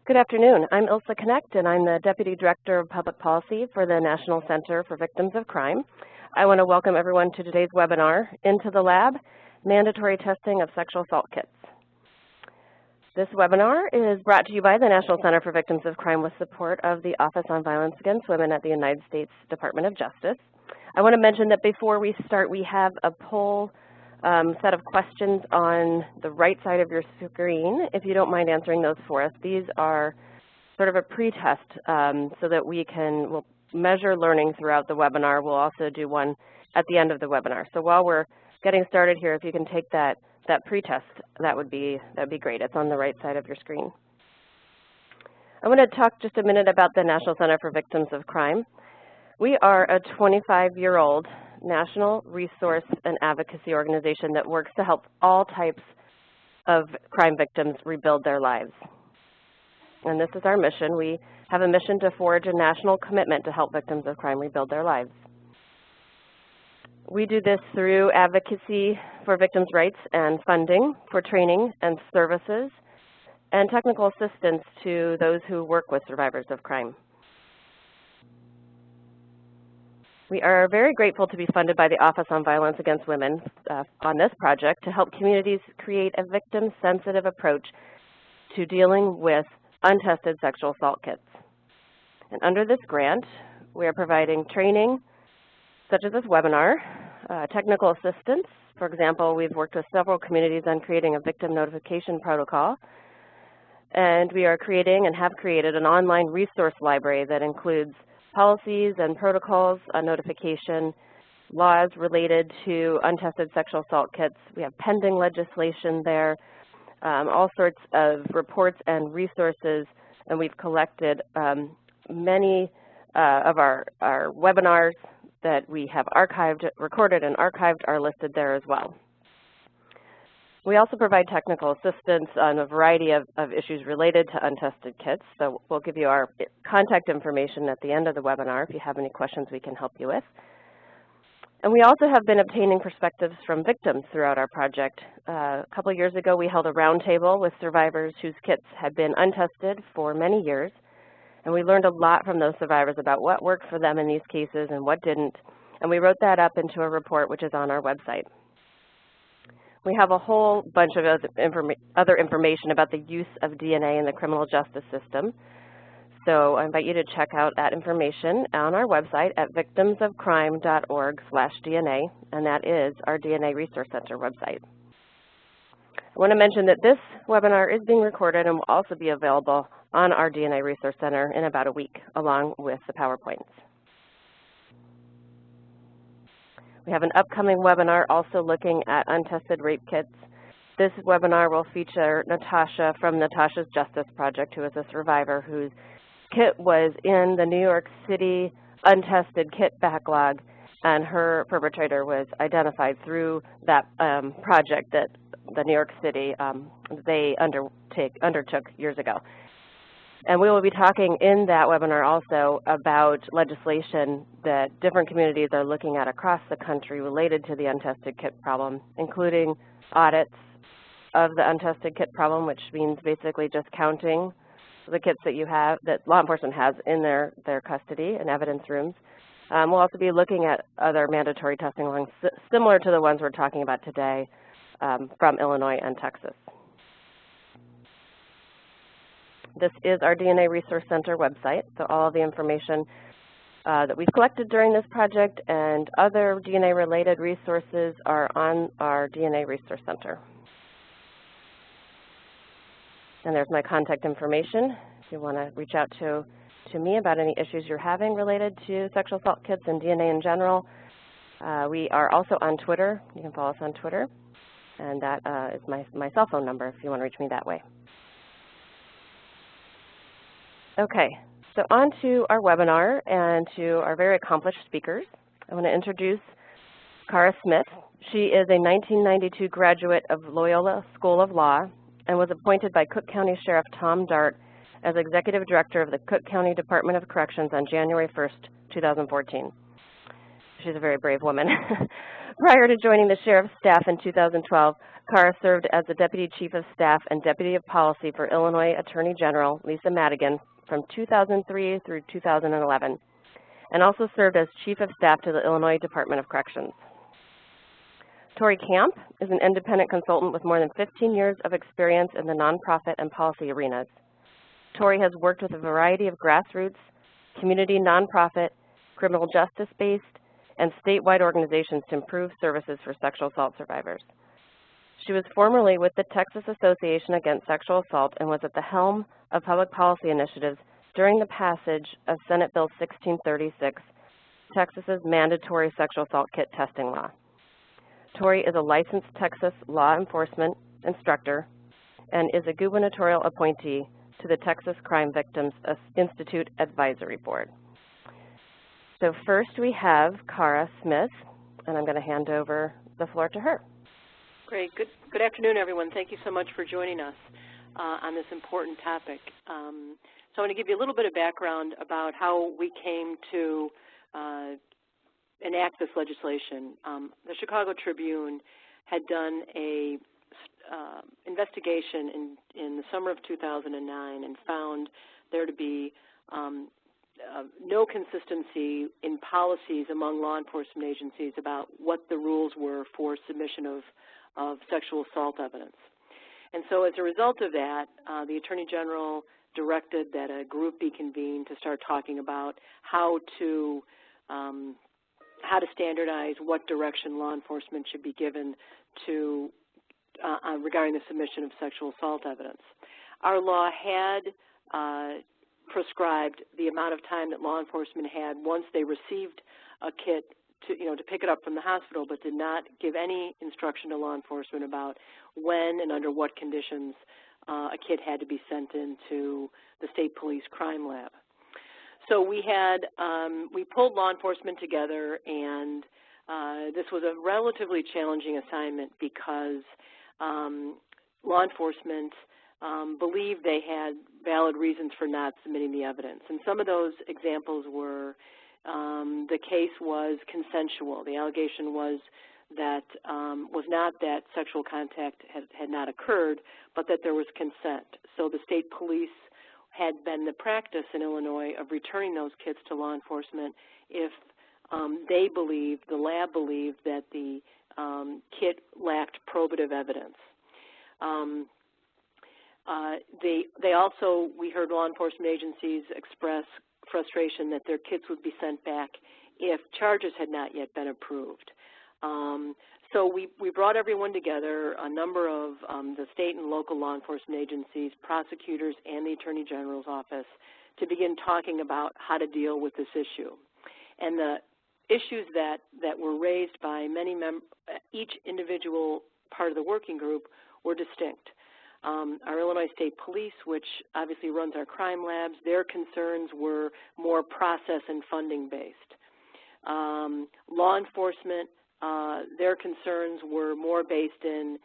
Good afternoon. I'm Ilsa Connect, and I'm the Deputy Director of Public Policy for the National Center for Victims of Crime. I want to welcome everyone to today's webinar, Into the Lab, Mandatory Testing of Sexual Assault Kits. This webinar is brought to you by the National Center for Victims of Crime with support of the Office on Violence Against Women at the United States Department of Justice. I want to mention that before we start, we have a poll set of questions on the right side of your screen, if you don't mind answering those for us. These are sort of a pre-test so that we'll measure learning throughout the webinar. We'll also do one at the end of the webinar. So while we're getting started here, if you can take that pre-test, that would be great. It's on the right side of your screen. I want to talk just a minute about the National Center for Victims of Crime. We are a 25-year-old national resource and advocacy organization that works to help all types of crime victims rebuild their lives. And this is our mission. We have a mission to forge a national commitment to help victims of crime rebuild their lives. We do this through advocacy for victims' rights and funding for training and services and technical assistance to those who work with survivors of crime. We are very grateful to be funded by the Office on Violence Against Women on this project to help communities create a victim-sensitive approach to dealing with untested sexual assault kits. And under this grant, we are providing training, such as this webinar, technical assistance. For example, we've worked with several communities on creating a victim notification protocol. And we are creating and have created an online resource library that includes policies and protocols on notification, laws related to untested sexual assault kits. We have pending legislation there, all sorts of reports and resources, and we've collected many of our webinars that we have recorded and archived are listed there as well. We also provide technical assistance on a variety of issues related to untested kits. So we'll give you our contact information at the end of the webinar if you have any questions we can help you with. And we also have been obtaining perspectives from victims throughout our project. A couple years ago, we held a roundtable with survivors whose kits had been untested for many years. And we learned a lot from those survivors about what worked for them in these cases and what didn't. And we wrote that up into a report, which is on our website. We have a whole bunch of other information about the use of DNA in the criminal justice system. So I invite you to check out that information on our website at victimsofcrime.org/DNA, and that is our DNA Resource Center website. I want to mention that this webinar is being recorded and will also be available on our DNA Resource Center in about a week, along with the PowerPoints. We have an upcoming webinar also looking at untested rape kits. This webinar will feature Natasha from Natasha's Justice Project, who is a survivor whose kit was in the New York City untested kit backlog, and her perpetrator was identified through that project that the New York City they undertook years ago. And we will be talking in that webinar also about legislation that different communities are looking at across the country related to the untested kit problem, including audits of the untested kit problem, which means basically just counting the kits that you have, that law enforcement has in their custody and evidence rooms. We'll also be looking at other mandatory testing laws similar to the ones we're talking about today from Illinois and Texas. This is our DNA Resource Center website, so all of the information that we've collected during this project and other DNA-related resources are on our DNA Resource Center. And there's my contact information if you want to reach out to me about any issues you're having related to sexual assault kits and DNA in general. We are also on Twitter. You can follow us on Twitter, and that is my cell phone number if you want to reach me that way. Okay, so on to our webinar and to our very accomplished speakers. I want to introduce Cara Smith. She is a 1992 graduate of Loyola School of Law and was appointed by Cook County Sheriff Tom Dart as Executive Director of the Cook County Department of Corrections on January 1st, 2014. She's a very brave woman. Prior to joining the Sheriff's staff in 2012, Cara served as the Deputy Chief of Staff and Deputy of Policy for Illinois Attorney General Lisa Madigan from 2003 through 2011, and also served as Chief of Staff to the Illinois Department of Corrections. Tori Camp is an independent consultant with more than 15 years of experience in the nonprofit and policy arenas. Tori has worked with a variety of grassroots, community nonprofit, criminal justice-based, and statewide organizations to improve services for sexual assault survivors. She was formerly with the Texas Association Against Sexual Assault and was at the helm of public policy initiatives during the passage of Senate Bill 1636, Texas's mandatory sexual assault kit testing law. Tori is a licensed Texas law enforcement instructor and is a gubernatorial appointee to the Texas Crime Victims Institute Advisory Board. So first we have Cara Smith, and I'm going to hand over the floor to her. Great. Good afternoon, everyone. Thank you so much for joining us on this important topic. So I want to give you a little bit of background about how we came to enact this legislation. The Chicago Tribune had done a investigation in the summer of 2009 and found there to be no consistency in policies among law enforcement agencies about what the rules were for submission of sexual assault evidence. And so as a result of that, the Attorney General directed that a group be convened to start talking about how to standardize what direction law enforcement should be given to regarding the submission of sexual assault evidence. Our law had prescribed the amount of time that law enforcement had once they received a kit to pick it up from the hospital, but did not give any instruction to law enforcement about when and under what conditions a kit had to be sent into the state police crime lab. So we pulled law enforcement together, and this was a relatively challenging assignment because law enforcement believed they had valid reasons for not submitting the evidence. And some of those examples were the case was consensual. The allegation was not that sexual contact had not occurred, but that there was consent. So the state police had been the practice in Illinois of returning those kits to law enforcement if the lab believed that the kit lacked probative evidence. We heard law enforcement agencies express frustration that their kits would be sent back if charges had not yet been approved. So we brought everyone together, a number of the state and local law enforcement agencies, prosecutors, and the Attorney General's office to begin talking about how to deal with this issue. And the issues that were raised by each individual part of the working group were distinct. Our Illinois State Police, which obviously runs our crime labs, their concerns were more process and funding based. Law enforcement, their concerns were more based in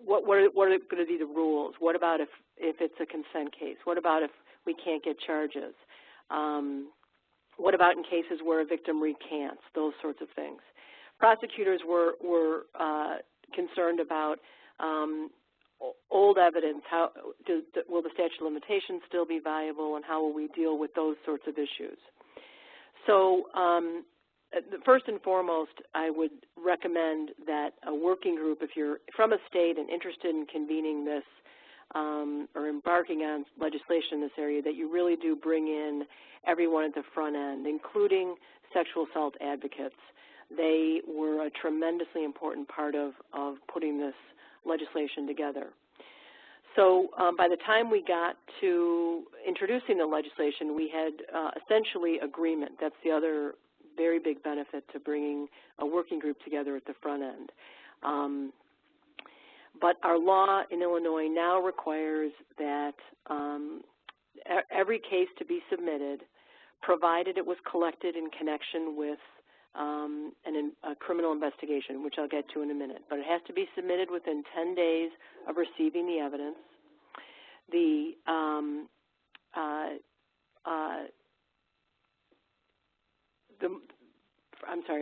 what are going to be the rules? What about if it's a consent case? What about if we can't get charges? What about in cases where a victim recants? Those sorts of things. Prosecutors were concerned about old evidence. Will the statute of limitations still be viable, and how will we deal with those sorts of issues? So first and foremost, I would recommend that a working group, if you're from a state and interested in convening this or embarking on legislation in this area, that you really do bring in everyone at the front end, including sexual assault advocates. They were a tremendously important part of putting this legislation together. So by the time we got to introducing the legislation, we had essentially agreement. That's the other very big benefit to bringing a working group together at the front end. But our law in Illinois now requires that every case to be submitted, provided it was collected in connection with a criminal investigation, which I'll get to in a minute. But it has to be submitted within 10 days of receiving the evidence.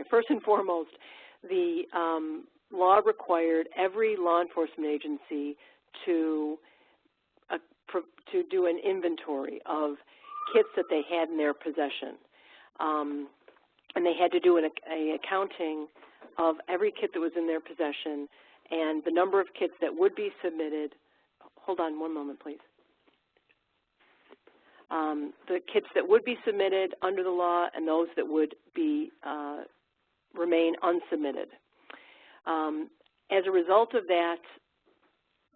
first and foremost, the law required every law enforcement agency to do an inventory of kits that they had in their possession. And they had to do an accounting of every kit that was in their possession and the number of kits that would be submitted. Hold on one moment, please. The kits that would be submitted under the law and those that would be remain unsubmitted. As a result of that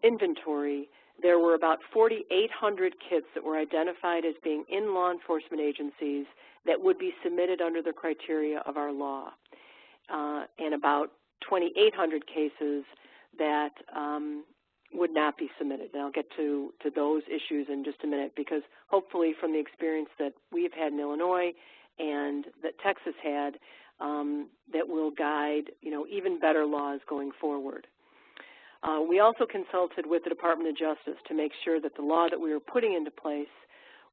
inventory, there were about 4,800 kits that were identified as being in law enforcement agencies that would be submitted under the criteria of our law, and about 2,800 cases that would not be submitted. And I'll get to those issues in just a minute, because hopefully from the experience that we've had in Illinois and that Texas had, that will guide, even better laws going forward. We also consulted with the Department of Justice to make sure that the law that we were putting into place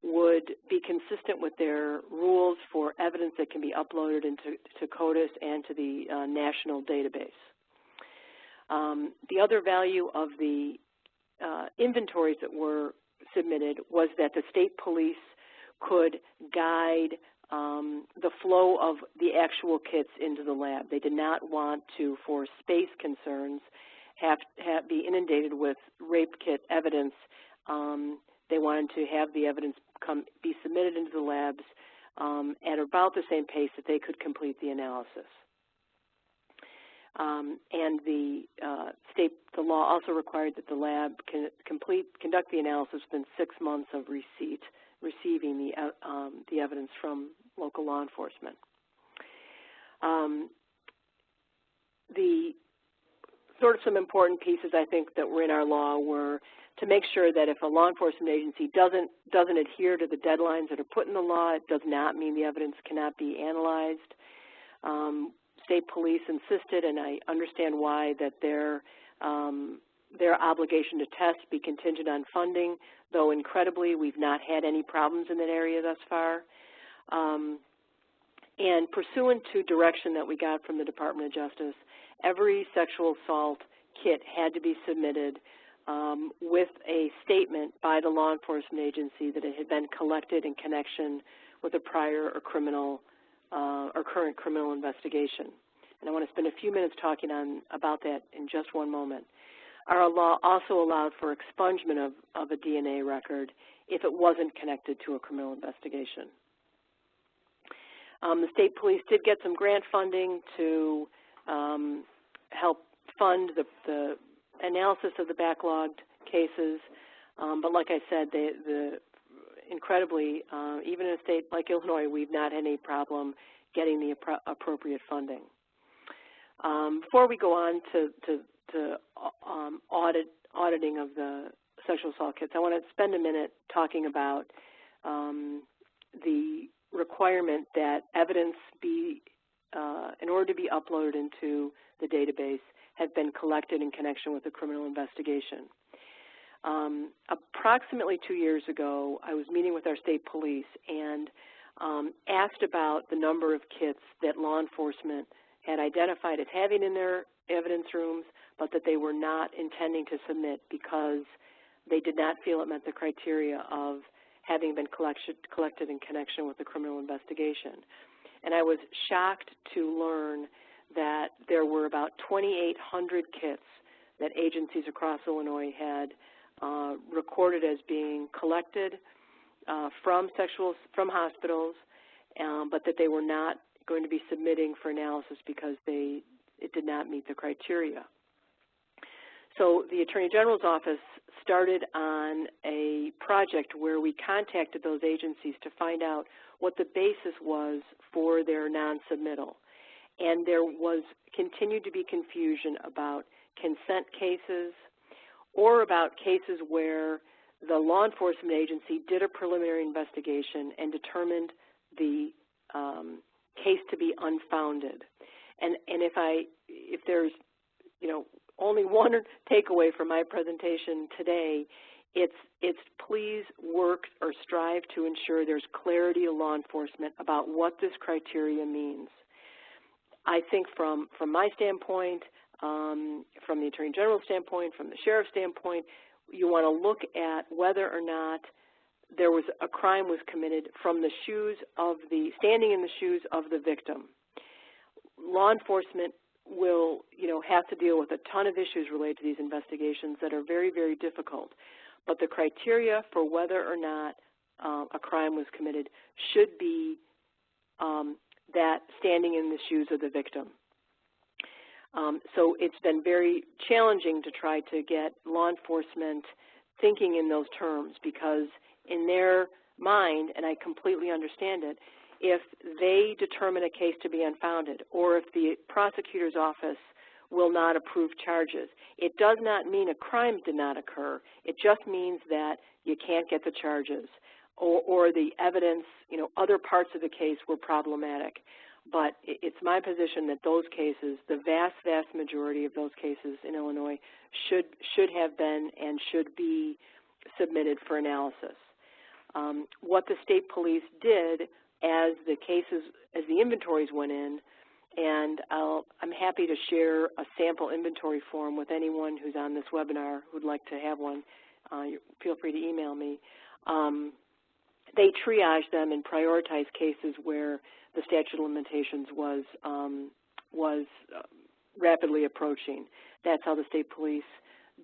would be consistent with their rules for evidence that can be uploaded into CODIS and to the national database. The other value of the inventories that were submitted was that the state police could guide the flow of the actual kits into the lab. They did not want to, for space concerns, be inundated with rape kit evidence. They wanted to have the evidence be submitted into the labs at about the same pace that they could complete the analysis. And the law also required that the lab conduct the analysis within 6 months of receiving the evidence from local law enforcement. The sort of some important pieces, I think, that were in our law were to make sure that if a law enforcement agency doesn't adhere to the deadlines that are put in the law, it does not mean the evidence cannot be analyzed. State police insisted, and I understand why, that their obligation to test be contingent on funding, though incredibly we've not had any problems in that area thus far. And pursuant to direction that we got from the Department of Justice, every sexual assault kit had to be submitted with a statement by the law enforcement agency that it had been collected in connection with a prior or criminal or current criminal investigation. And I want to spend a few minutes talking about that in just one moment. Our law also allowed for expungement of a DNA record if it wasn't connected to a criminal investigation. The state police did get some grant funding to help fund the analysis of the backlogged cases, but like I said, incredibly, even in a state like Illinois, we've not had any problem getting the appropriate funding. Before we go on to auditing of the sexual assault kits, I want to spend a minute talking about the requirement that evidence be, in order to be uploaded into the database, have been collected in connection with a criminal investigation. Approximately 2 years ago, I was meeting with our state police and asked about the number of kits that law enforcement had identified as having in their evidence rooms, but that they were not intending to submit because they did not feel it met the criteria of having been collected in connection with the criminal investigation. And I was shocked to learn that there were about 2,800 kits that agencies across Illinois had recorded as being collected from hospitals, but that they were not going to be submitting for analysis because it did not meet the criteria. So the Attorney General's office started on a project where we contacted those agencies to find out what the basis was for their non-submittal. And there continued to be confusion about consent cases or about cases where the law enforcement agency did a preliminary investigation and determined the case to be unfounded. And if there's only one takeaway from my presentation today, it's please work or strive to ensure there's clarity of law enforcement about what this criteria means. I think from my standpoint, from the Attorney General's standpoint, from the Sheriff's standpoint, you want to look at whether or not there was a crime was committed from the shoes of standing in the shoes of the victim. Law enforcement will, have to deal with a ton of issues related to these investigations that are very, very difficult. But the criteria for whether or not a crime was committed should be that standing in the shoes of the victim. So it's been very challenging to try to get law enforcement thinking in those terms, because in their mind, and I completely understand it, if they determine a case to be unfounded, or if the prosecutor's office will not approve charges, it does not mean a crime did not occur. It just means that you can't get the charges, or the evidence, other parts of the case were problematic. But it's my position that those cases, the vast, vast majority of those cases in Illinois should have been and should be submitted for analysis. What the state police did as the inventories went in, and I'm happy to share a sample inventory form with anyone who's on this webinar who'd like to have one. Feel free to email me. They triaged them and prioritized cases where the statute of limitations was rapidly approaching. That's how the state police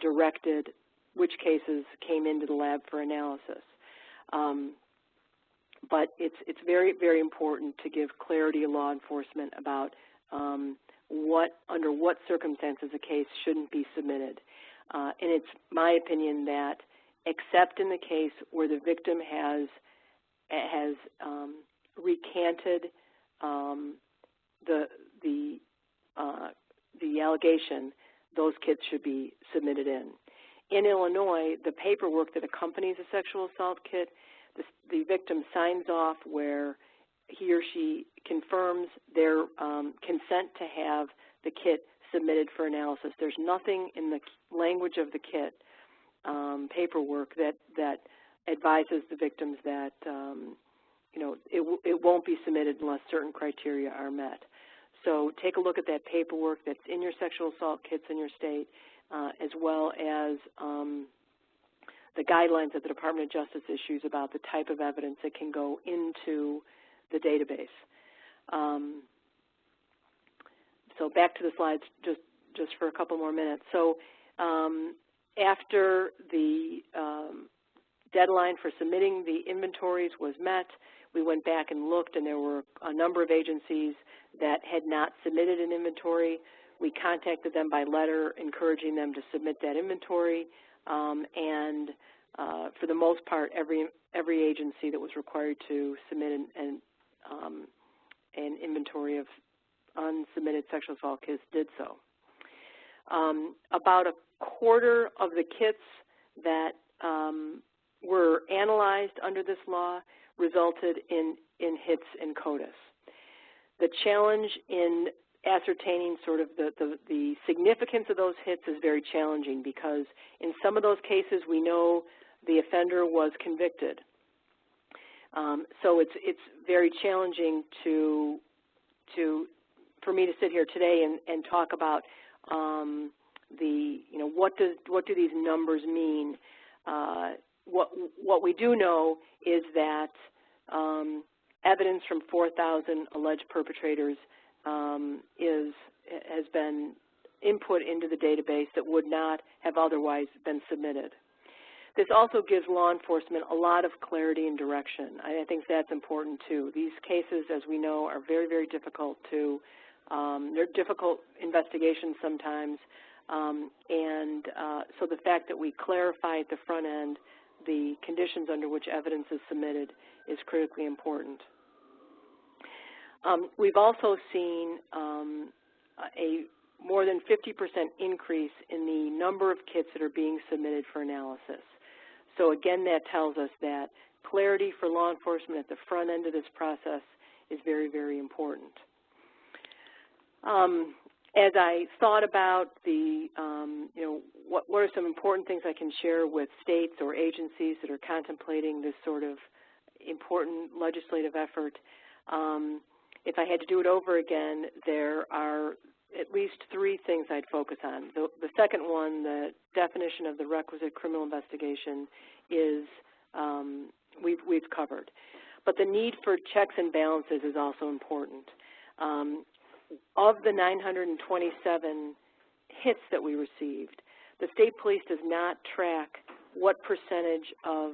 directed which cases came into the lab for analysis. But it's very, very important to give clarity to law enforcement about under what circumstances a case shouldn't be submitted. And it's my opinion that, except in the case where the victim has recanted the allegation, those kits should be submitted in. In Illinois, the paperwork that accompanies a sexual assault kit, the victim signs off where he or she confirms their consent to have the kit submitted for analysis. There's nothing in the language of the kit paperwork that advises the victims that it won't be submitted unless certain criteria are met. So take a look at that paperwork that's in your sexual assault kits in your state, as well as the guidelines that the Department of Justice issues about the type of evidence that can go into the database. So back to the slides just for a couple more minutes. So after the deadline for submitting the inventories was met, we went back and looked, and there were a number of agencies that had not submitted an inventory. We contacted them by letter, encouraging them to submit that inventory, and for the most part, every agency that was required to submit an inventory of unsubmitted sexual assault kits did so. About a quarter of the kits that were analyzed under this law resulted in hits in CODIS. The challenge in ascertaining sort of the significance of those hits is very challenging, because in some of those cases we know the offender was convicted. So it's very challenging for me to sit here today and talk about what do these numbers mean. What we do know is that evidence from 4,000 alleged perpetrators has been input into the database that would not have otherwise been submitted. This also gives law enforcement a lot of clarity and direction. I think that's important too. These cases, as we know, are very, very difficult they're difficult investigations sometimes, so the fact that we clarify at the front end the conditions under which evidence is submitted is critically important. We've also seen a more than 50% increase in the number of kits that are being submitted for analysis. So again, that tells us that clarity for law enforcement at the front end of this process is very, very important. As I thought about what are some important things I can share with states or agencies that are contemplating this sort of important legislative effort, if I had to do it over again, there are at least 3 things I'd focus on. The second one, the definition of the requisite criminal investigation, is we've covered. But the need for checks and balances is also important. Of the 927 hits that we received, the state police does not track what percentage of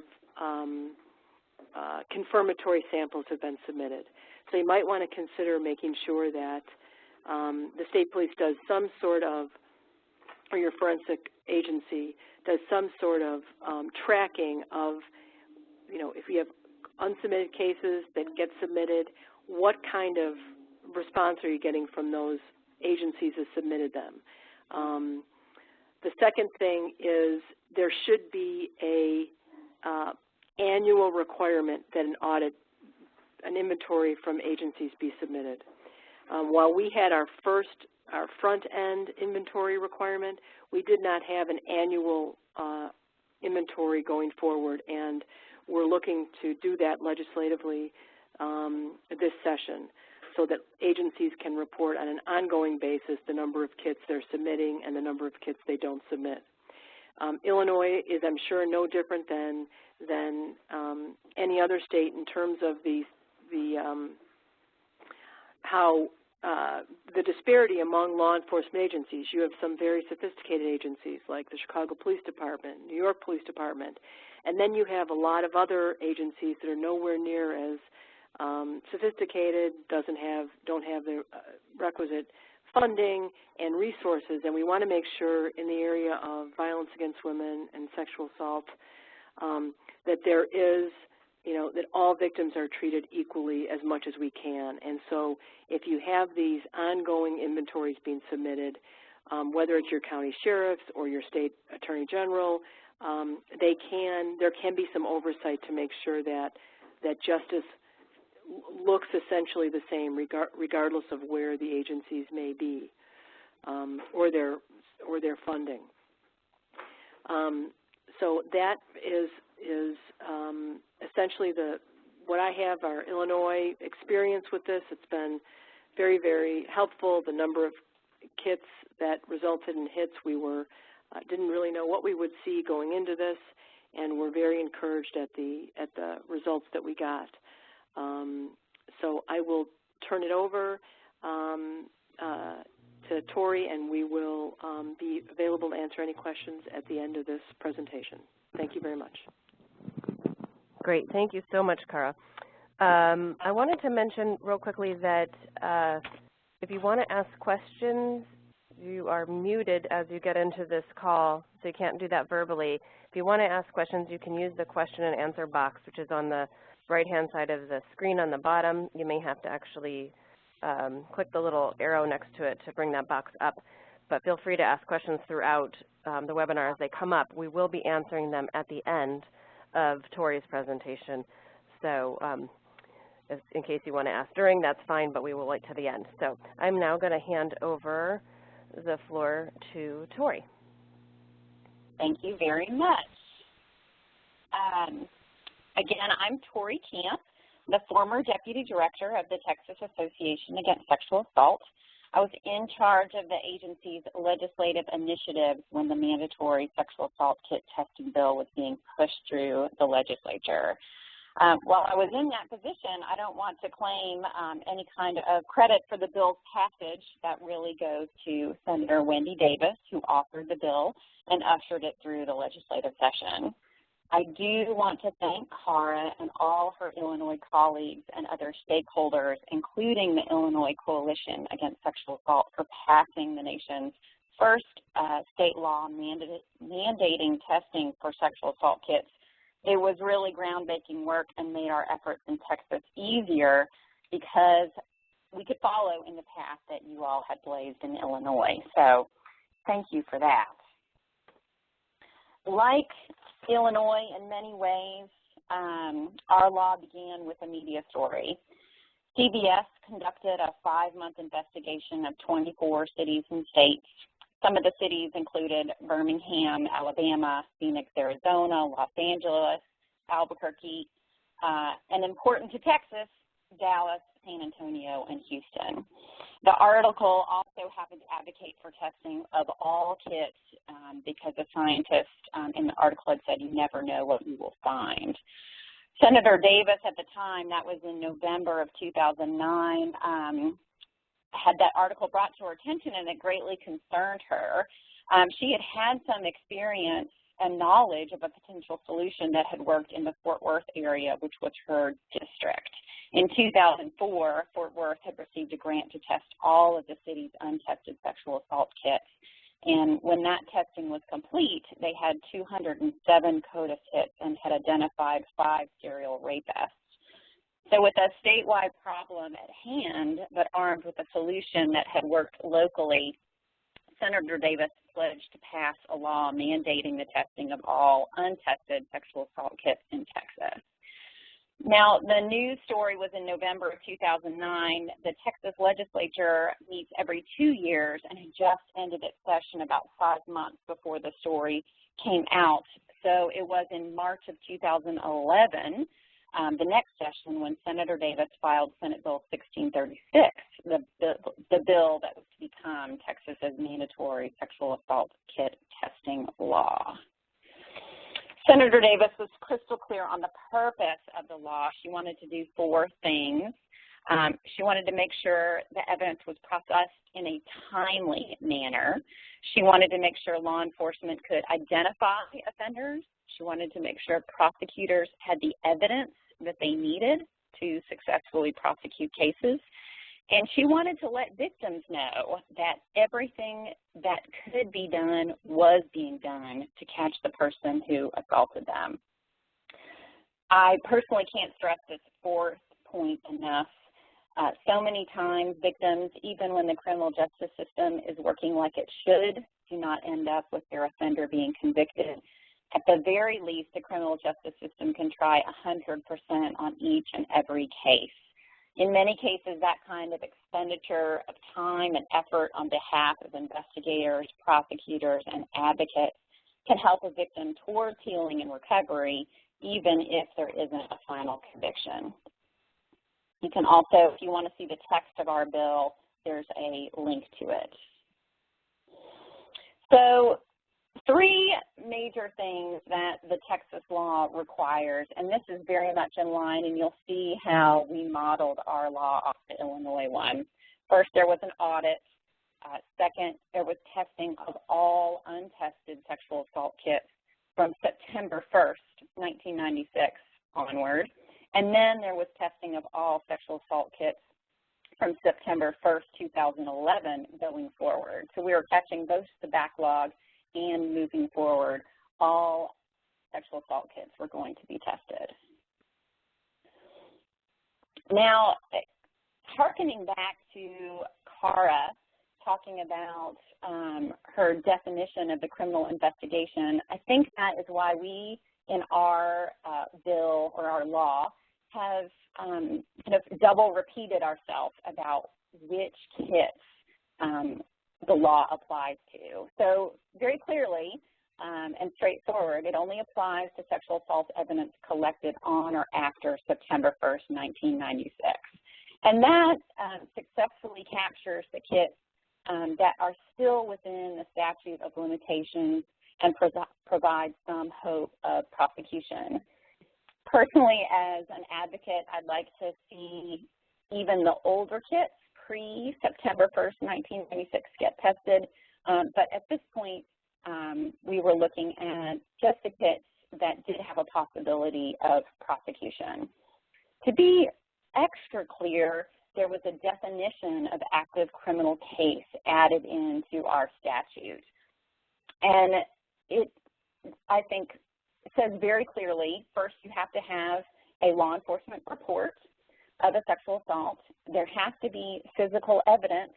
confirmatory samples have been submitted. So you might want to consider making sure that the state police does some sort of, or your forensic agency does some sort of tracking of, if you have unsubmitted cases that get submitted, what kind of response are you getting from those agencies that submitted them? The second thing is there should be a annual requirement that an inventory from agencies be submitted. While we had our front-end inventory requirement, we did not have an annual inventory going forward, and we're looking to do that legislatively this session so that agencies can report on an ongoing basis the number of kits they're submitting and the number of kits they don't submit. Illinois is, I'm sure, no different than any other state in terms of how the disparity among law enforcement agencies. You have some very sophisticated agencies like the Chicago Police Department, New York Police Department, and then you have a lot of other agencies that are nowhere near as sophisticated, don't have the requisite funding and resources, and we want to make sure in the area of violence against women and sexual assault that there is, that all victims are treated equally as much as we can. And so if you have these ongoing inventories being submitted, whether it's your county sheriffs or your state attorney general, there can be some oversight to make sure that justice looks essentially the same regardless of where the agencies may be or their funding. So that is essentially what I have, our Illinois experience with this. It's been very, very helpful. The number of kits that resulted in hits, we didn't really know what we would see going into this, and we're very encouraged at the results that we got. So I will turn it over to Tori, and we will be available to answer any questions at the end of this presentation. Thank you very much. Great. Thank you so much, Cara. I wanted to mention real quickly that if you want to ask questions, you are muted as you get into this call, so you can't do that verbally. If you want to ask questions, you can use the question and answer box, which is on the right-hand side of the screen on the bottom. You may have to actually click the little arrow next to it to bring that box up, but feel free to ask questions throughout the webinar as they come up. We will be answering them at the end of Tori's presentation, so in case you want to ask during, that's fine, but we will wait to the end. So I'm now going to hand over the floor to Tori. Thank you very much. Again, I'm Tori Camp, the former Deputy Director of the Texas Association Against Sexual Assault. I was in charge of the agency's legislative initiatives when the mandatory sexual assault kit testing bill was being pushed through the legislature. While I was in that position, I don't want to claim any kind of credit for the bill's passage. That really goes to Senator Wendy Davis, who authored the bill and ushered it through the legislative session. I do want to thank Cara and all her Illinois colleagues and other stakeholders, including the Illinois Coalition Against Sexual Assault, for passing the nation's first state law mandating testing for sexual assault kits. It was really groundbreaking work and made our efforts in Texas easier because we could follow in the path that you all had blazed in Illinois. So thank you for that. Like Illinois, in many ways, our law began with a media story. CBS conducted a 5-month investigation of 24 cities and states. Some of the cities included Birmingham, Alabama, Phoenix, Arizona, Los Angeles, Albuquerque, and important to Texas, Dallas, San Antonio, and Houston. The article also happened to advocate for testing of all kits because the scientist in the article had said you never know what you will find. Senator Davis at the time, that was in November of 2009, had that article brought to her attention, and it greatly concerned her. She had some experience and knowledge of a potential solution that had worked in the Fort Worth area, which was her district. In 2004, Fort Worth had received a grant to test all of the city's untested sexual assault kits. And when that testing was complete, they had 207 CODIS hits and had identified 5 serial rapists. So with a statewide problem at hand, but armed with a solution that had worked locally, Senator Davis pledged to pass a law mandating the testing of all untested sexual assault kits in Texas. Now, the news story was in November of 2009. The Texas legislature meets every 2 years and had just ended its session about 5 months before the story came out. So it was in March of 2011, the next session, when Senator Davis filed Senate Bill 1636, the bill that was to become Texas's mandatory sexual assault kit testing law. Senator Davis was crystal clear on the purpose of the law. She wanted to do 4 things. She wanted to make sure the evidence was processed in a timely manner. She wanted to make sure law enforcement could identify offenders. She wanted to make sure prosecutors had the evidence that they needed to successfully prosecute cases. And she wanted to let victims know that everything that could be done was being done to catch the person who assaulted them. I personally can't stress this 4th point enough. So many times victims, even when the criminal justice system is working like it should, do not end up with their offender being convicted. At the very least, the criminal justice system can try 100% on each and every case. In many cases, that kind of expenditure of time and effort on behalf of investigators, prosecutors, and advocates can help a victim towards healing and recovery, even if there isn't a final conviction. You can also, if you want to see the text of our bill, there's a link to it. So 3 major things that the Texas law requires, and this is very much in line, and you'll see how we modeled our law off the Illinois one. First, there was an audit. Second, there was testing of all untested sexual assault kits from September 1st, 1996 onward. And then there was testing of all sexual assault kits from September 1st, 2011 going forward. So we were catching both the backlog and moving forward, all sexual assault kits were going to be tested. Now, hearkening back to Cara talking about her definition of the criminal investigation, I think that is why we in our bill or our law have kind of double repeated ourselves about which kits the law applies to. So very clearly and straightforward, it only applies to sexual assault evidence collected on or after September 1st, 1996. And that successfully captures the kits that are still within the statute of limitations and provide some hope of prosecution. Personally, as an advocate, I'd like to see even the older kits pre-September 1st, 1996 get tested, but at this point, we were looking at just the kits that did have a possibility of prosecution. To be extra clear, there was a definition of active criminal case added into our statute. And it, I think, says very clearly, first you have to have a law enforcement report of a sexual assault. There has to be physical evidence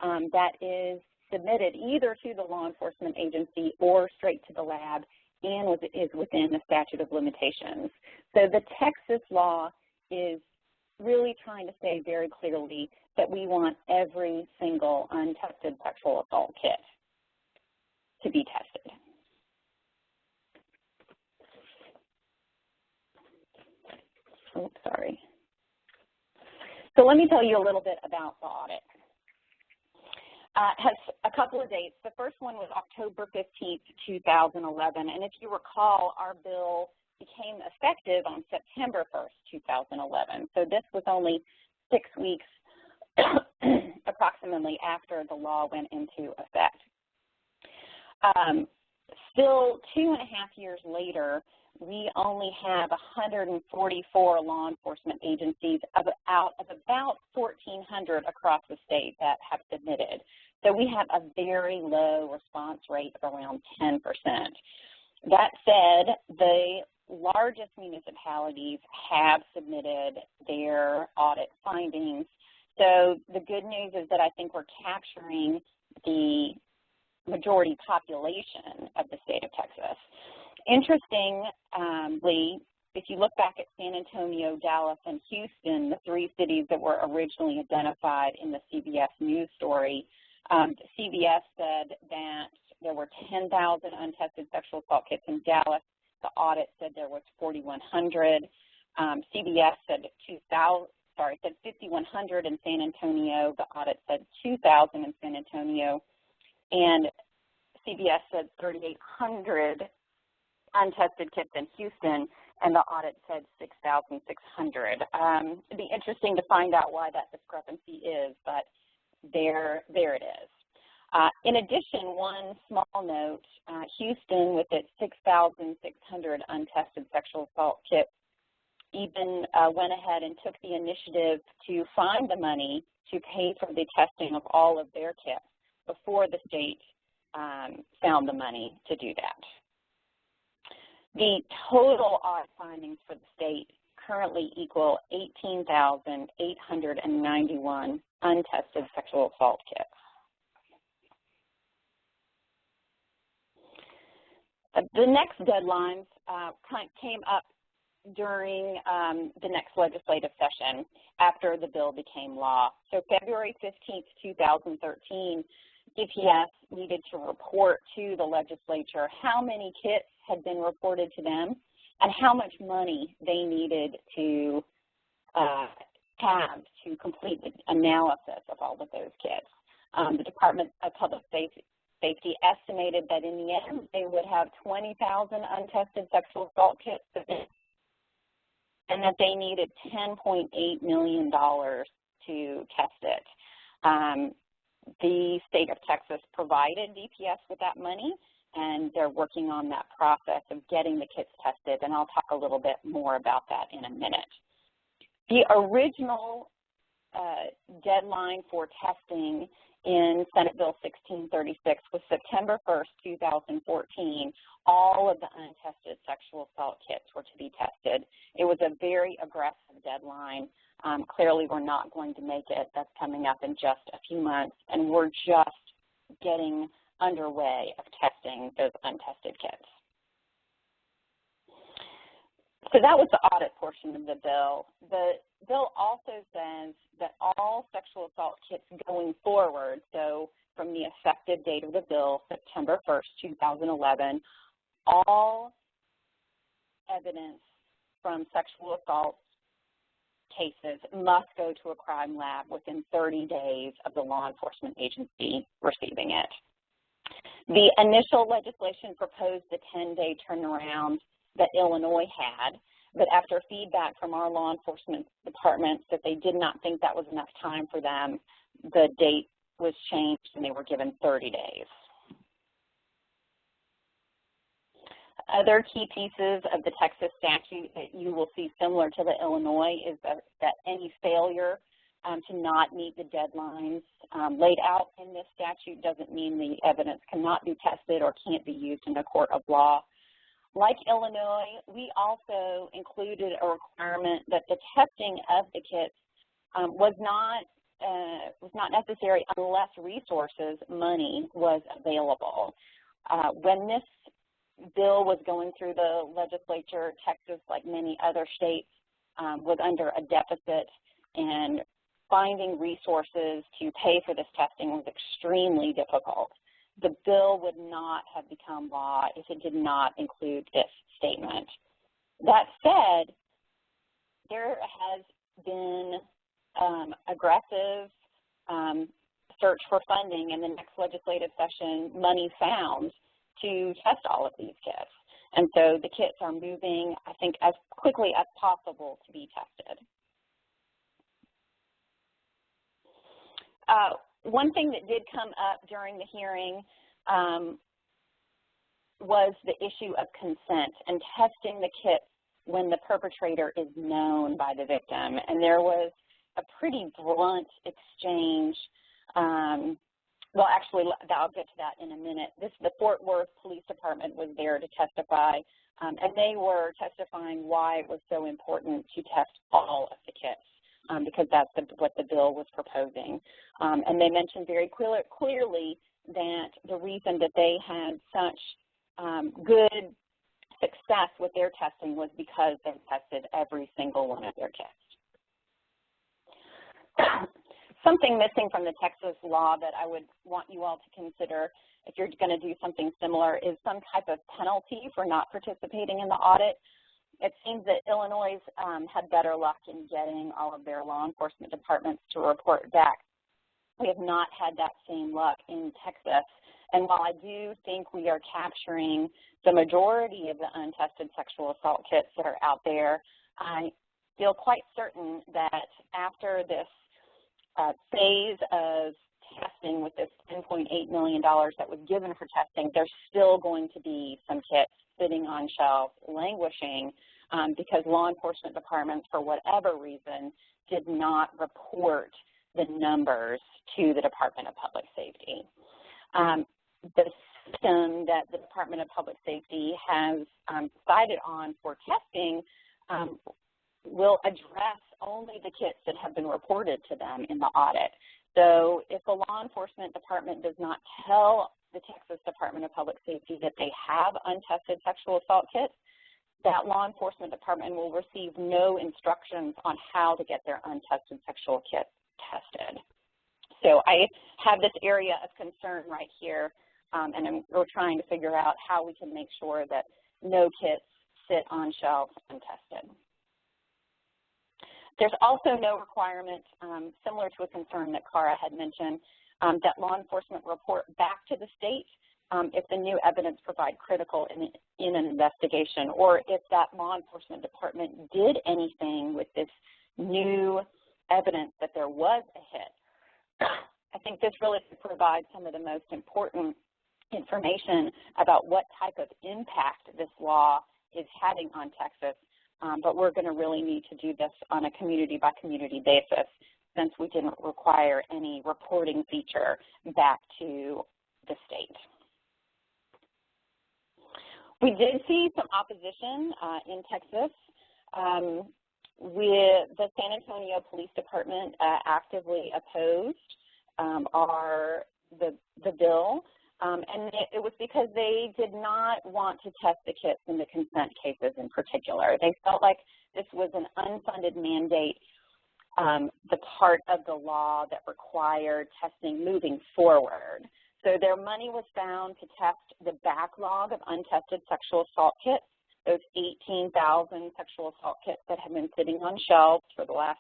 that is submitted either to the law enforcement agency or straight to the lab and is within the statute of limitations. So the Texas law is really trying to say very clearly that we want every single untested sexual assault kit to be tested. Oh, sorry. So let me tell you a little bit about the audit. It has a couple of dates. The first one was October 15th, 2011, and if you recall, our bill became effective on September 1st, 2011. So this was only 6 weeks approximately after the law went into effect. Still 2.5 years later, we only have 144 law enforcement agencies out of about 1,400 across the state that have submitted. So we have a very low response rate of around 10%. That said, the largest municipalities have submitted their audit findings. So the good news is that I think we're capturing the majority population of the state of Texas. Interestingly, if you look back at San Antonio, Dallas, and Houston, the 3 cities that were originally identified in the CBS news story, CBS said that there were 10,000 untested sexual assault kits in Dallas. The audit said there was 4,100. CBS said 5,100 in San Antonio. The audit said 2,000 in San Antonio. And CBS said 3,800 untested kits in Houston, and the audit said 6,600. It'd be interesting to find out why that discrepancy is, but there it is. In addition, one small note, Houston, with its 6,600 untested sexual assault kits, even went ahead and took the initiative to find the money to pay for the testing of all of their kits before the state found the money to do that. The total audit findings for the state currently equal 18,891 untested sexual assault kits. The next deadlines came up during the next legislative session after the bill became law. So February 15th, 2013, DPS needed to report to the legislature how many kits had been reported to them and how much money they needed to have to complete the analysis of all of those kits. The Department of Public Safety estimated that in the end they would have 20,000 untested sexual assault kits and that they needed $10.8 million to test it. The state of Texas provided DPS with that money, and they're working on that process of getting the kits tested, and I'll talk a little bit more about that in a minute. The original deadline for testing in Senate Bill 1636 was September 1st, 2014. All of the untested sexual assault kits were to be tested. It was a very aggressive deadline. Clearly, we're not going to make it. That's coming up in just a few months, and we're just getting underway of testing those untested kits. So that was the audit portion of the bill. The bill also says that all sexual assault kits going forward, so from the effective date of the bill, September 1st, 2011, all evidence from sexual assault cases must go to a crime lab within 30 days of the law enforcement agency receiving it. The initial legislation proposed the 10-day turnaround that Illinois had, but after feedback from our law enforcement departments that they did not think that was enough time for them, the date was changed and they were given 30 days. Other key pieces of the Texas statute that you will see similar to the Illinois is that any failure to not meet the deadlines laid out in this statute doesn't mean the evidence cannot be tested or can't be used in a court of law. Like Illinois, we also included a requirement that the testing of the kits was not necessary unless resources, money, was available. When this bill was going through the legislature, Texas, like many other states, was under a deficit, and finding resources to pay for this testing was extremely difficult. The bill would not have become law if it did not include this statement. That said, there has been aggressive search for funding in the next legislative session, money found to test all of these kits. And so the kits are moving, I think, as quickly as possible to be tested. One thing that did come up during the hearing was the issue of consent and testing the kits when the perpetrator is known by the victim. And there was a pretty blunt exchange. Well, actually, I'll get to that in a minute. The Fort Worth Police Department was there to testify, and they were testifying why it was so important to test all of the kits, because that's what the bill was proposing. And they mentioned very clearly that the reason that they had such good success with their testing was because they tested every single one of their kits. Something missing from the Texas law that I would want you all to consider if you're going to do something similar is some type of penalty for not participating in the audit. It seems that Illinois had better luck in getting all of their law enforcement departments to report back. We have not had that same luck in Texas. And while I do think we are capturing the majority of the untested sexual assault kits that are out there, I feel quite certain that after this phase of testing with this $10.8 million that was given for testing, there's still going to be some kits sitting on shelves languishing because law enforcement departments, for whatever reason, did not report the numbers to the Department of Public Safety. The system that the Department of Public Safety has cited on for testing will address only the kits that have been reported to them in the audit. So if the law enforcement department does not tell the Texas Department of Public Safety that they have untested sexual assault kits, that law enforcement department will receive no instructions on how to get their untested sexual kits tested. So I have this area of concern right here, and we're trying to figure out how we can make sure that no kits sit on shelves untested. There's also no requirement, similar to a concern that Cara had mentioned, that law enforcement report back to the state if the new evidence provide critical in an investigation, or if that law enforcement department did anything with this new evidence that there was a hit. I think this really provides some of the most important information about what type of impact this law is having on Texas. But we're going to really need to do this on a community-by-community basis since we didn't require any reporting feature back to the state. We did see some opposition in Texas. The San Antonio Police Department actively opposed the bill. And it was because they did not want to test the kits in the consent cases in particular. They felt like this was an unfunded mandate, the part of the law that required testing moving forward. So their money was found to test the backlog of untested sexual assault kits, those 18,000 sexual assault kits that have been sitting on shelves for the last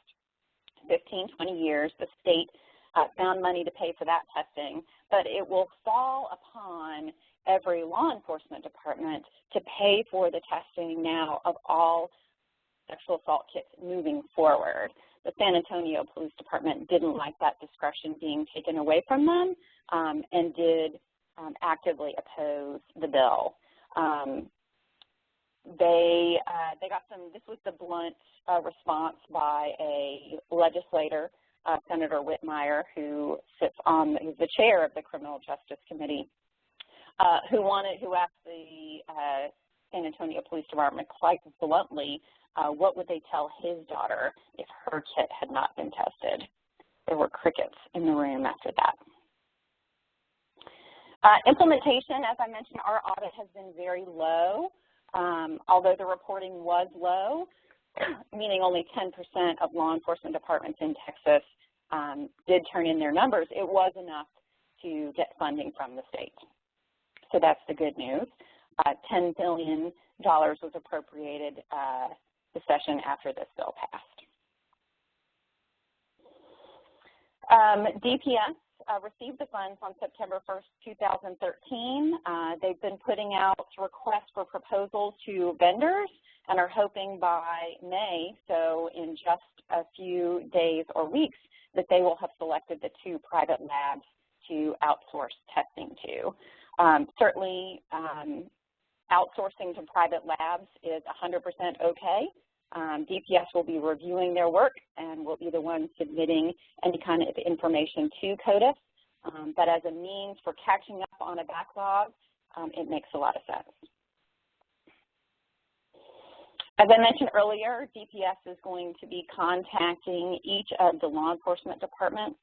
15, 20 years. The state found money to pay for that testing, but it will fall upon every law enforcement department to pay for the testing now of all sexual assault kits moving forward. The San Antonio Police Department didn't like that discretion being taken away from them and did actively oppose the bill. They got some, this was the blunt response by a legislator, Senator Whitmire, who sits on, who's the chair of the Criminal Justice Committee, who asked the San Antonio Police Department quite bluntly, what would they tell his daughter if her kit had not been tested? There were crickets in the room after that. Implementation, as I mentioned, our audit has been very low. Although the reporting was low, meaning only 10% of law enforcement departments in Texas did turn in their numbers, it was enough to get funding from the state. So that's the good news. $10 billion was appropriated the session after this bill passed. DPS received the funds on September 1st, 2013. They've been putting out requests for proposals to vendors and are hoping by May, so in just a few days or weeks, that they will have selected the 2 private labs to outsource testing to. Certainly, outsourcing to private labs is 100% okay. DPS will be reviewing their work and will be the ones submitting any kind of information to CODIS. But as a means for catching up on a backlog, it makes a lot of sense. As I mentioned earlier, DPS is going to be contacting each of the law enforcement departments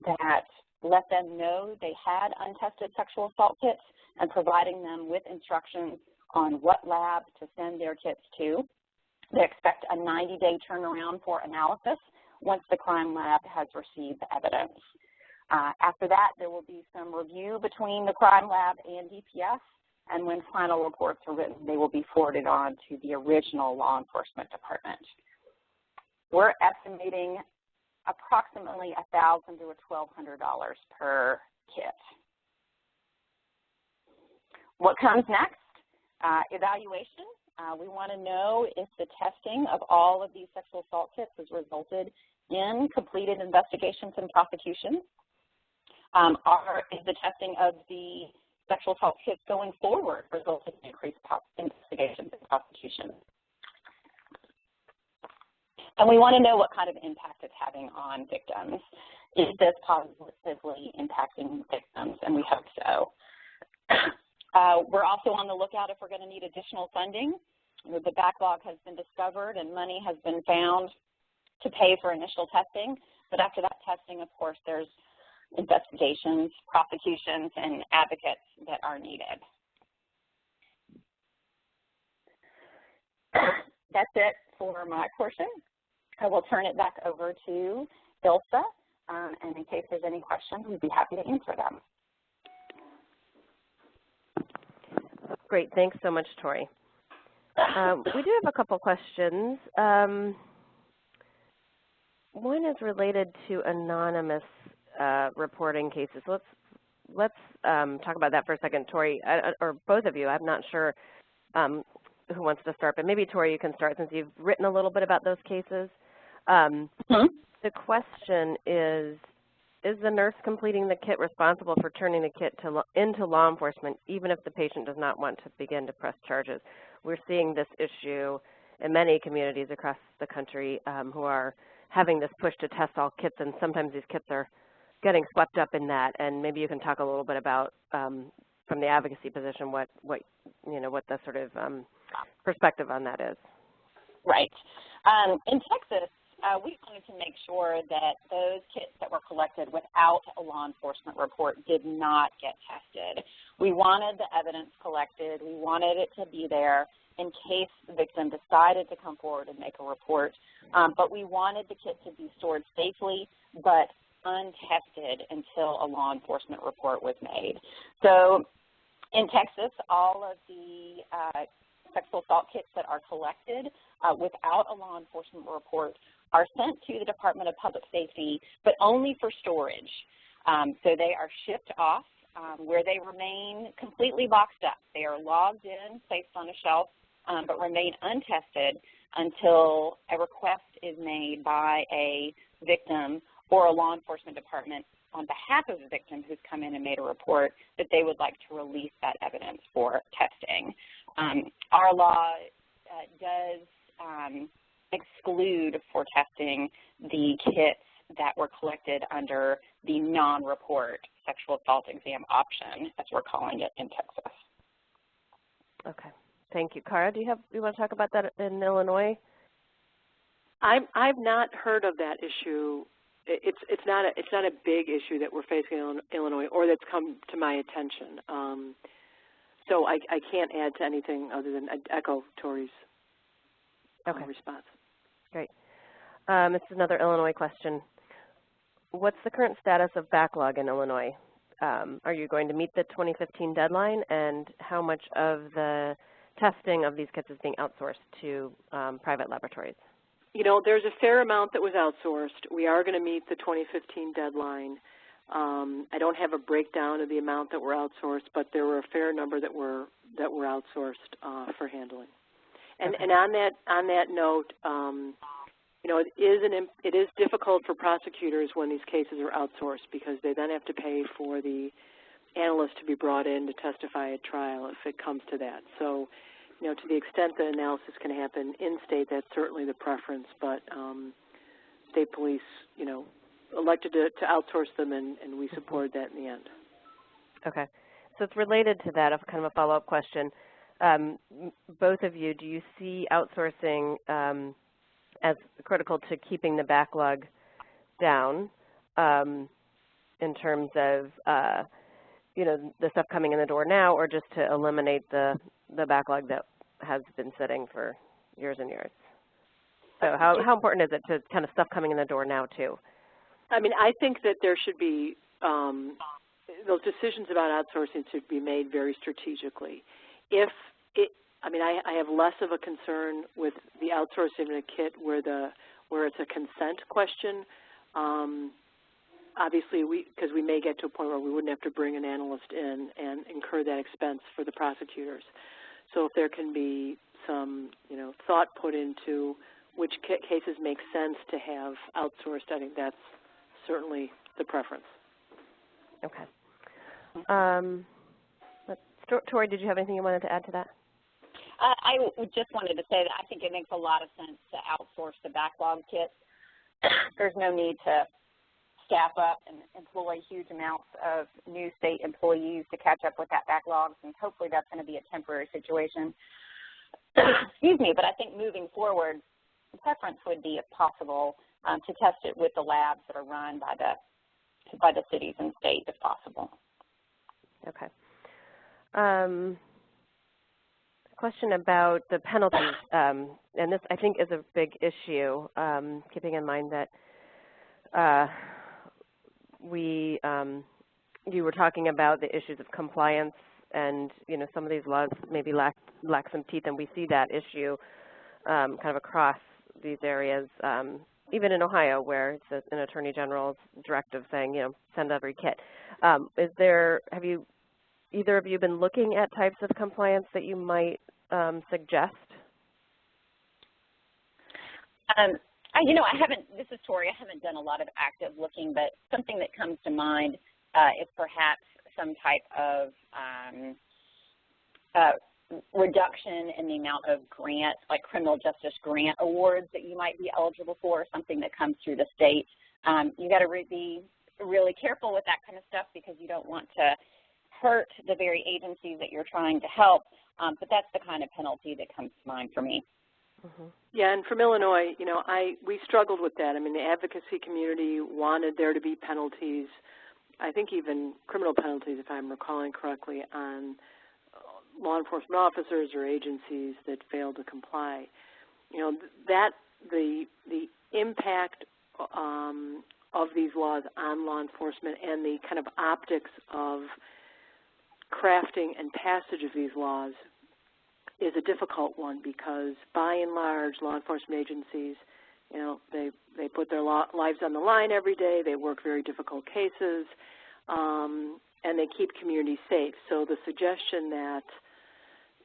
that let them know they had untested sexual assault kits and providing them with instructions on what lab to send their kits to. They expect a 90-day turnaround for analysis once the crime lab has received the evidence. After that, there will be some review between the crime lab and DPS, and when final reports are written, they will be forwarded on to the original law enforcement department. We're estimating approximately $1,000 to $1,200 per kit. What comes next? Evaluation. We want to know if the testing of all of these sexual assault kits has resulted in completed investigations and prosecutions. Is the testing of the sexual assault kits going forward resulting in increased investigations and prosecutions? And we want to know what kind of impact it's having on victims. Is this positively impacting victims? And we hope so. We're also on the lookout if we're going to need additional funding. The backlog has been discovered and money has been found to pay for initial testing. But after that testing, of course, there's investigations, prosecutions, and advocates that are needed. That's it for my portion. I will turn it back over to Ilsa, and in case there's any questions, we'd be happy to answer them. Great, thanks so much, Tori. We do have a couple questions. One is related to anonymous reporting cases. Let's talk about that for a second, Tori, or both of you. I'm not sure who wants to start, but maybe Tori, you can start since you've written a little bit about those cases. The question is the nurse completing the kit responsible for turning the kit into law enforcement, even if the patient does not want to begin to press charges? We're seeing this issue in many communities across the country who are having this push to test all kits, and sometimes these kits are getting swept up in that. And maybe you can talk a little bit about, from the advocacy position, what the sort of perspective on that is. Right. In Texas, we wanted to make sure that those kits that were collected without a law enforcement report did not get tested. We wanted the evidence collected. We wanted it to be there in case the victim decided to come forward and make a report. But we wanted the kit to be stored safely but untested until a law enforcement report was made. So in Texas, all of the sexual assault kits that are collected without a law enforcement report are sent to the Department of Public Safety, but only for storage. So they are shipped off where they remain completely boxed up. They are logged in, placed on a shelf, but remain untested until a request is made by a victim or a law enforcement department on behalf of the victim who's come in and made a report that they would like to release that evidence for testing. Our law does exclude for testing the kits that were collected under the non-report sexual assault exam option, as we're calling it in Texas. Okay, thank you. Cara, do you want to talk about that in Illinois? I've not heard of that issue. It's not a big issue that we're facing in Illinois or that's come to my attention. So I can't add to anything other than echo Tori's response. Great. This is another Illinois question. What's the current status of backlog in Illinois? Are you going to meet the 2015 deadline, and how much of the testing of these kits is being outsourced to private laboratories? You know, there's a fair amount that was outsourced. We are going to meet the 2015 deadline. I don't have a breakdown of the amount that were outsourced, but there were a fair number that were outsourced for handling. And, okay. and on that note, you know, it is difficult for prosecutors when these cases are outsourced because they then have to pay for the analyst to be brought in to testify at trial if it comes to that. So, you know, to the extent that analysis can happen in-state, that's certainly the preference, but state police, you know, elected to outsource them, and we supported that in the end. Okay. So it's related to that, kind of a follow-up question. Both of you, do you see outsourcing as critical to keeping the backlog down in terms of, you know, the stuff coming in the door now, or just to eliminate the backlog that has been sitting for years and years? So how important is it to kind of stuff coming in the door now, too? I mean, I think that there should be, those decisions about outsourcing should be made very strategically. I have less of a concern with the outsourcing in a kit where it's a consent question. Obviously, because we may get to a point where we wouldn't have to bring an analyst in and incur that expense for the prosecutors. So if there can be some, you know, thought put into which cases make sense to have outsourced, I think that's certainly the preference. Okay. Tori, did you have anything you wanted to add to that? I just wanted to say that I think it makes a lot of sense to outsource the backlog kits. There's no need to staff up and employ huge amounts of new state employees to catch up with that backlog, and hopefully that's going to be a temporary situation. Excuse me, but I think moving forward, the preference would be, if possible, to test it with the labs that are run by the cities and state, if possible. Okay. Question about the penalties, and this I think is a big issue, keeping in mind that you were talking about the issues of compliance, and you know, some of these laws maybe lack some teeth, and we see that issue kind of across these areas, even in Ohio, where it's an Attorney General's directive saying, you know, send every kit. Have either of you been looking at types of compliance that you might suggest? You know, I haven't, this is Tori, I haven't done a lot of active looking, but something that comes to mind is perhaps some type of reduction in the amount of grants, like criminal justice grant awards that you might be eligible for, something that comes through the state. You got to be really careful with that kind of stuff because you don't want to hurt the very agencies that you're trying to help, but that's the kind of penalty that comes to mind for me. Mm-hmm. Yeah, and from Illinois, you know, we struggled with that. I mean, the advocacy community wanted there to be penalties, I think even criminal penalties, if I'm recalling correctly, on law enforcement officers or agencies that failed to comply. You know, that the impact of these laws on law enforcement and the kind of optics of crafting and passage of these laws is a difficult one because, by and large, law enforcement agencies, you know, they put their lives on the line every day. They work very difficult cases, and they keep communities safe. So the suggestion that,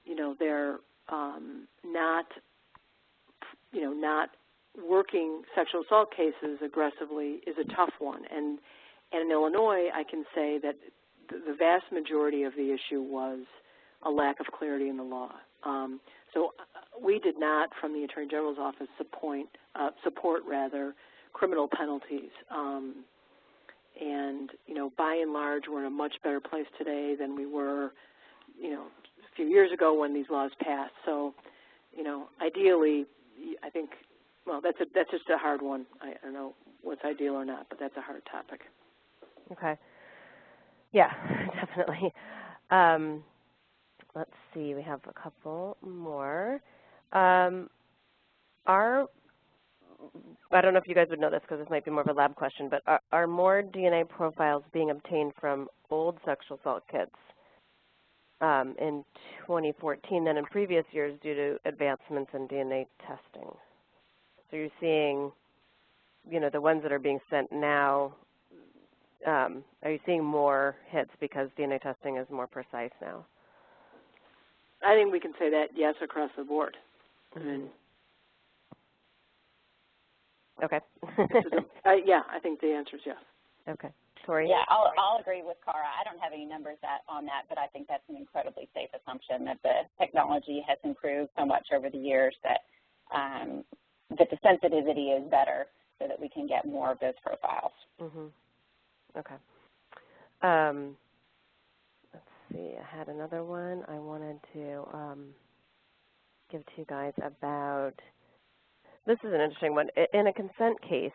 you know, they're not working sexual assault cases aggressively is a tough one. And in Illinois, I can say that the vast majority of the issue was a lack of clarity in the law. So we did not, from the Attorney General's office, support criminal penalties. And, you know, by and large, we're in a much better place today than we were, you know, a few years ago when these laws passed. So, you know, ideally, I think, well, that's just a hard one. I don't know what's ideal or not, but that's a hard topic. Okay. Yeah, definitely. Let's see, we have a couple more. I don't know if you guys would know this because this might be more of a lab question, but are more DNA profiles being obtained from old sexual assault kits in 2014 than in previous years due to advancements in DNA testing? So you're seeing, you know, the ones that are being sent now, are you seeing more hits because DNA testing is more precise now? I think we can say that, yes, across the board. Okay. Yeah, I think the answer is yes. Okay. Tori? Yeah, I'll agree with Cara. I don't have any numbers on that, but I think that's an incredibly safe assumption that the technology has improved so much over the years that that the sensitivity is better so that we can get more of those profiles. Okay. Let's see. I had another one I wanted to give to you guys about. This is an interesting one. In a consent case,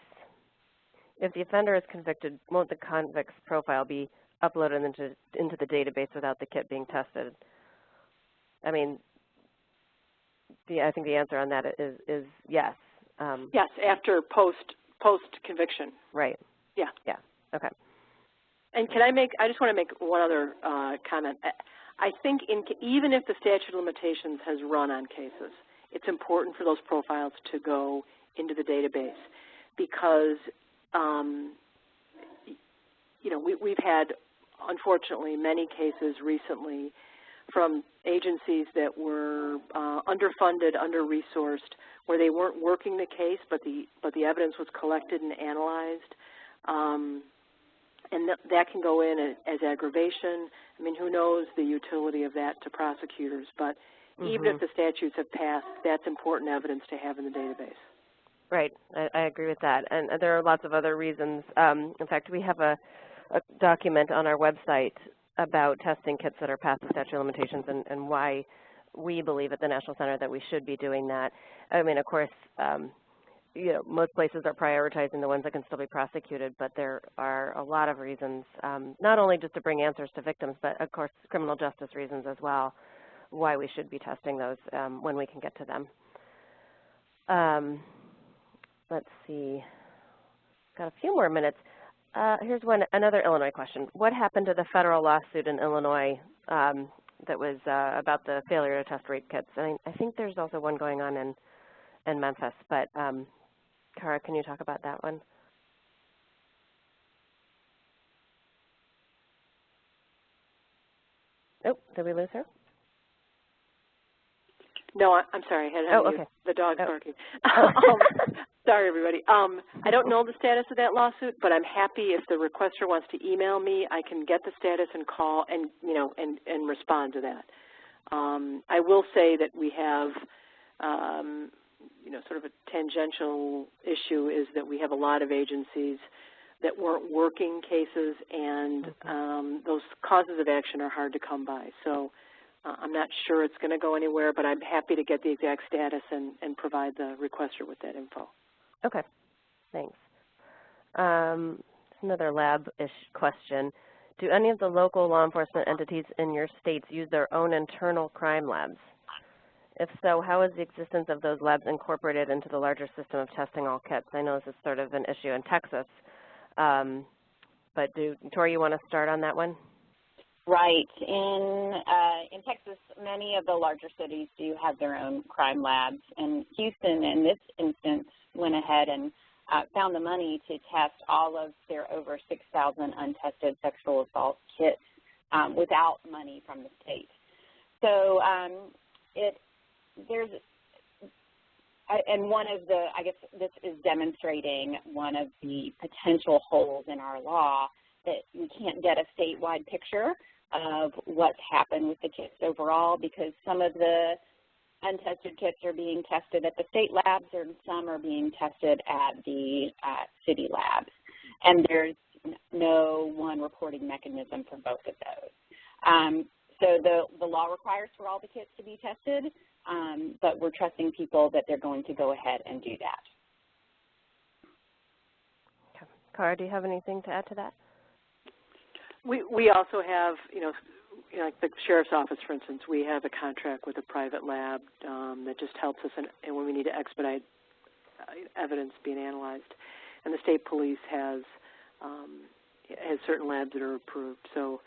if the offender is convicted, won't the convict's profile be uploaded into the database without the kit being tested? I mean, I think the answer on that is yes. Yes, after post-conviction. Right. Yeah. Yeah. Okay. And I just want to make one other comment. I think even if the statute of limitations has run on cases, it's important for those profiles to go into the database because, you know, we've had, unfortunately, many cases recently from agencies that were underfunded, under-resourced, where they weren't working the case, but the evidence was collected and analyzed. And that can go in as aggravation. I mean, who knows the utility of that to prosecutors, but even if the statutes have passed, that's important evidence to have in the database. Right. I agree with that. And there are lots of other reasons. In fact, we have a document on our website about testing kits that are past the statute of limitations and why we believe at the National Center that we should be doing that. I mean, of course, you know, most places are prioritizing the ones that can still be prosecuted, but there are a lot of reasons, not only just to bring answers to victims, but of course criminal justice reasons as well, why we should be testing those when we can get to them. Let's see, got a few more minutes. Here's another Illinois question. What happened to the federal lawsuit in Illinois that was about the failure to test rape kits? I think there's also one going on in Memphis, but Cara, can you talk about that one? Oh, did we lose her? No, I'm sorry. I had okay. The dog's barking. Sorry, everybody. I don't know the status of that lawsuit, but I'm happy if the requester wants to email me, I can get the status and call and, you know, and respond to that. I will say that we have, you know, sort of a tangential issue is that we have a lot of agencies that weren't working cases, and those causes of action are hard to come by. So I'm not sure it's going to go anywhere, but I'm happy to get the exact status and provide the requester with that info. Okay, thanks. Another lab-ish question. Do any of the local law enforcement entities in your states use their own internal crime labs? If so, how is the existence of those labs incorporated into the larger system of testing all kits? I know this is sort of an issue in Texas, but Tori, you want to start on that one? Right. In Texas, many of the larger cities do have their own crime labs, and Houston, in this instance, went ahead and found the money to test all of their over 6,000 untested sexual assault kits without money from the state. So and one of the, I guess this is demonstrating one of the potential holes in our law, that we can't get a statewide picture of what's happened with the kits overall, because some of the untested kits are being tested at the state labs and some are being tested at the city labs. And there's no one reporting mechanism for both of those. So the law requires for all the kits to be tested, but we're trusting people that they're going to go ahead and do that. Okay. Cara, do you have anything to add to that? We also have, like the Sheriff's Office, for instance, we have a contract with a private lab that just helps us and when we need to expedite evidence being analyzed. And the state police has certain labs that are approved. So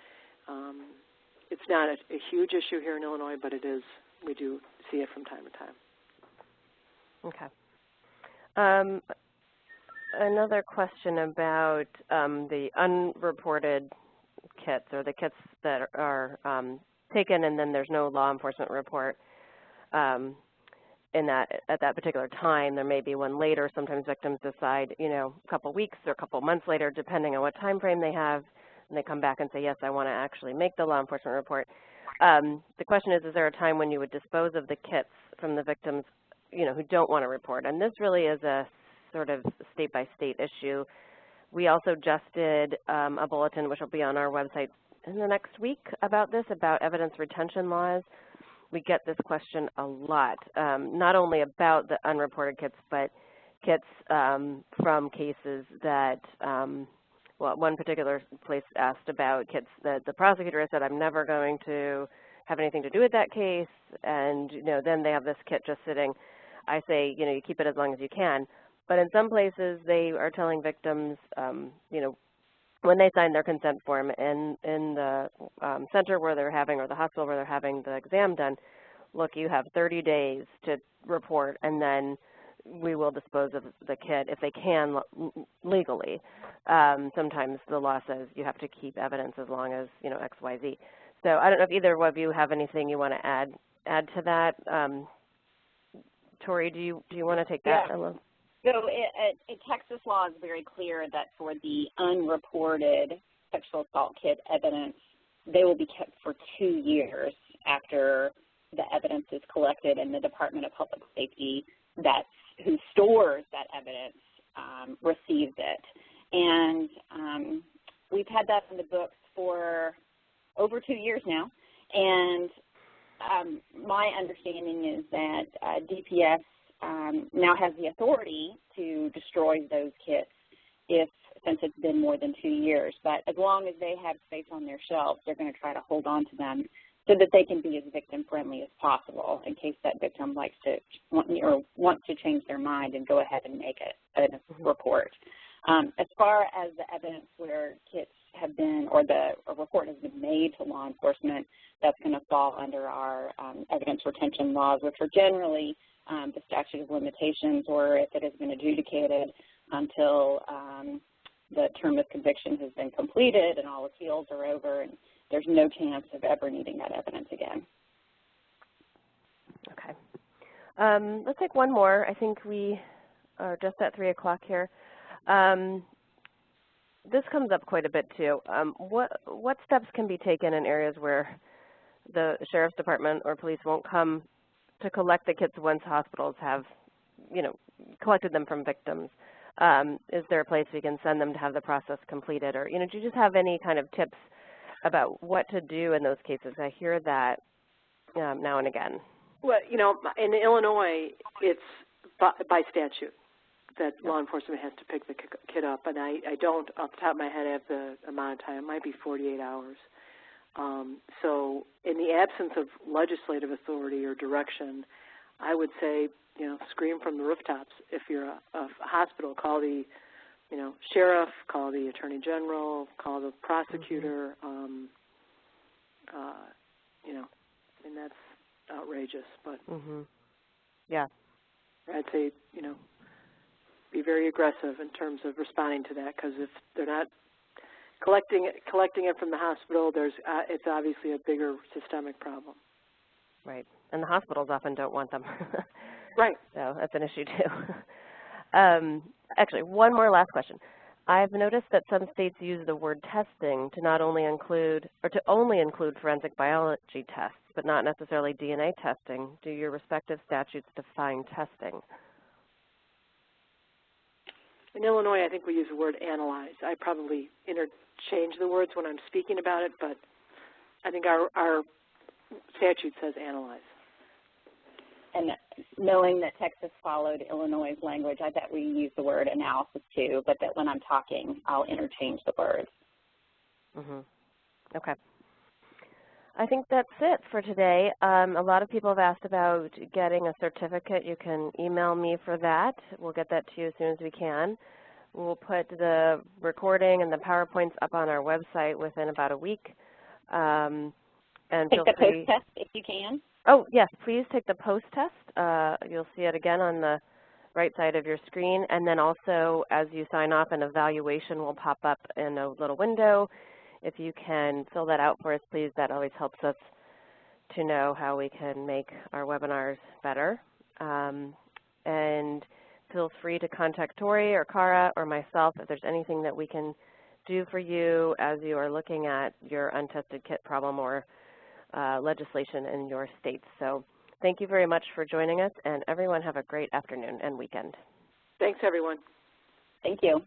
it's not a huge issue here in Illinois, but it is. We do see it from time to time. Okay. Another question about the unreported kits, or the kits that are taken and then there's no law enforcement report at that particular time. There may be one later. Sometimes victims decide, a couple weeks or a couple months later, depending on what time frame they have, and they come back and say, yes, I want to actually make the law enforcement report. The question is there a time when you would dispose of the kits from the victims, who don't want to report? And this really is a sort of state-by-state issue. We also just did a bulletin, which will be on our website in the next week, about this, about evidence retention laws. We get this question a lot, not only about the unreported kits, but kits from cases that, one particular place asked about kits that the prosecutor has said, I'm never going to have anything to do with that case, and then they have this kit just sitting. I say, you keep it as long as you can. But in some places, they are telling victims, when they sign their consent form in the center where they're having, or the hospital where they're having the exam done, look, you have 30 days to report, and then we will dispose of the kit if they can legally. Sometimes the law says you have to keep evidence as long as, X, Y, Z. So I don't know if either of you have anything you want to add to that. Tori, do you want to take that? Yeah. So Texas law is very clear that for the unreported sexual assault kit evidence, they will be kept for 2 years after the evidence is collected, and the Department of Public Safety who stores that evidence receives it. And we've had that in the books for over 2 years now. And my understanding is that DPS now has the authority to destroy those kits since it's been more than 2 years. But as long as they have space on their shelves, they're going to try to hold on to them so that they can be as victim-friendly as possible in case that victim wants to change their mind and go ahead and make a report. As far as the evidence where kits have been, or a report has been made to law enforcement, that's going to fall under our evidence retention laws, which are generally the statute of limitations, or if it has been adjudicated until the term of conviction has been completed and all appeals are over, and there's no chance of ever needing that evidence again. Okay. Let's take one more. I think we are just at 3 o'clock here. This comes up quite a bit too. What steps can be taken in areas where the sheriff's department or police won't come to collect the kits once hospitals have, collected them from victims? Is there a place we can send them to have the process completed? Or, do you just have any kind of tips about what to do in those cases? I hear that now and again. Well, in Illinois, it's by statute that law enforcement has to pick the kit up, and I don't, off the top of my head, have the amount of time. It might be 48 hours. So in the absence of legislative authority or direction, I would say, scream from the rooftops. If you're a hospital, call the, sheriff, call the attorney general, call the prosecutor. And that's outrageous. But yeah, I'd say, be very aggressive in terms of responding to that, because if they're not collecting it from the hospital, it's obviously a bigger systemic problem. Right, and the hospitals often don't want them. Right. So that's an issue too. Actually, one more last question. I've noticed that some states use the word testing to only include forensic biology tests, but not necessarily DNA testing. Do your respective statutes define testing? In Illinois, I think we use the word analyze. I probably interchange the words when I'm speaking about it, but I think our statute says analyze. And knowing that Texas followed Illinois' language, I bet we use the word analysis too, but that when I'm talking, I'll interchange the words. Okay. I think that's it for today. A lot of people have asked about getting a certificate. You can email me for that. We'll get that to you as soon as we can. We'll put the recording and the PowerPoints up on our website within about a week. And take the post test if you can. Oh, yes, please take the post test. You'll see it again on the right side of your screen. And then also, as you sign off, an evaluation will pop up in a little window. If you can fill that out for us, please, that always helps us to know how we can make our webinars better. And feel free to contact Tori or Cara or myself if there's anything that we can do for you as you are looking at your untested kit problem or legislation in your states. So thank you very much for joining us, and everyone have a great afternoon and weekend. Thanks, everyone. Thank you.